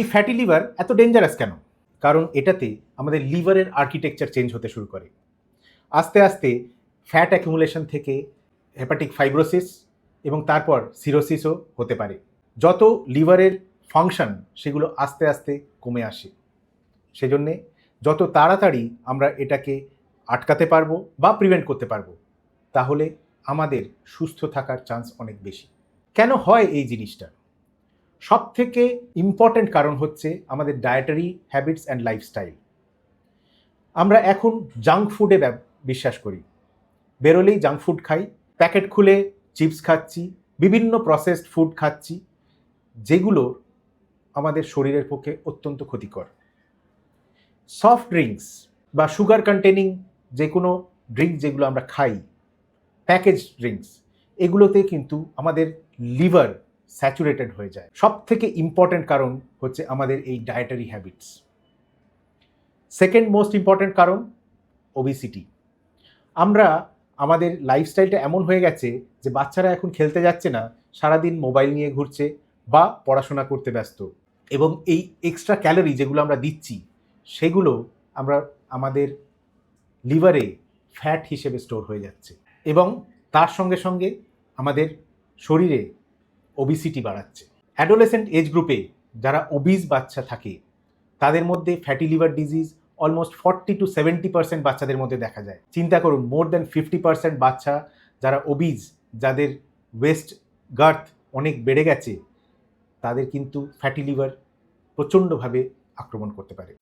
এই fatty liver এত dangerous কেন? কারণ এটাতে আমাদের লিভারের আর্কিটেকচার চেঞ্জ হতে শুরু করে। আস্তে আস্তে ফ্যাট অ্যাকুমুলেশন থেকে হেপাটিক ফাইব্রোসিস এবং তারপর সিরোসিসও হতে পারে। যত লিভারের ফাংশন সেগুলো আস্তে আস্তে কমে আসে। সেজন্যে যত তাড়াতাড়ি আমরা এটাকে আটকাতে পারবো বা প্রিভেন্ট করতে পারবো, তাহলে আমাদের সুস্থ থাকার চান্স অনেক বেশি। কেন হয় এই জিনিসটা? সবথেকে ইম্পর্ট্যান্ট কারণ হচ্ছে আমাদের ডায়েটারি হ্যাবিটস অ্যান্ড লাইফস্টাইল। আমরা এখন জাঙ্ক ফুডে বিশ্বাস করি। বেরোলেই জাঙ্ক ফুড খাই, প্যাকেট খুলে চিপস খাচ্ছি, বিভিন্ন প্রসেসড ফুড খাচ্ছি, যেগুলো আমাদের শরীরের পক্ষে অত্যন্ত ক্ষতিকর। সফট ড্রিঙ্কস বা সুগার কন্টেনিং যে কোনো ড্রিঙ্ক যেগুলো আমরা খাই, প্যাকেজ ড্রিঙ্কস, এগুলোতে কিন্তু আমাদের লিভার স্যাচুরেটেড হয়ে যায়। সব থেকে ইম্পর্ট্যান্ট কারণ হচ্ছে আমাদের এই dietary habits. Second most important কারণ ওবেসিটি। আমরা আমাদের লাইফস্টাইলটা এমন হয়ে গেছে যে বাচ্চারা এখন খেলতে যাচ্ছে না, সারাদিন মোবাইল নিয়ে ঘুরছে বা পড়াশোনা করতে ব্যস্ত, এবং এই এক্সট্রা ক্যালোরি যেগুলো আমরা দিচ্ছি সেগুলো আমরা আমাদের লিভারে ফ্যাট হিসেবে স্টোর হয়ে যাচ্ছে, এবং তার সঙ্গে সঙ্গে আমাদের শরীরে ওবিসিটি বাড়াচ্ছে। অ্যাডোলেসেন্ট এজ গ্রুপে যারা ওবিস বাচ্চা থাকে তাদের মধ্যে ফ্যাটি লিভার ডিজিজ অলমোস্ট 40-70% বাচ্চাদের মধ্যে দেখা যায়। চিন্তা করুন, মোর দ্যান 50% বাচ্চা যারা ওবিস, যাদের ওয়েস্ট গার্থ অনেক বেড়ে গেছে, তাদের কিন্তু ফ্যাটি লিভার প্রচণ্ডভাবে আক্রমণ করতে পারে।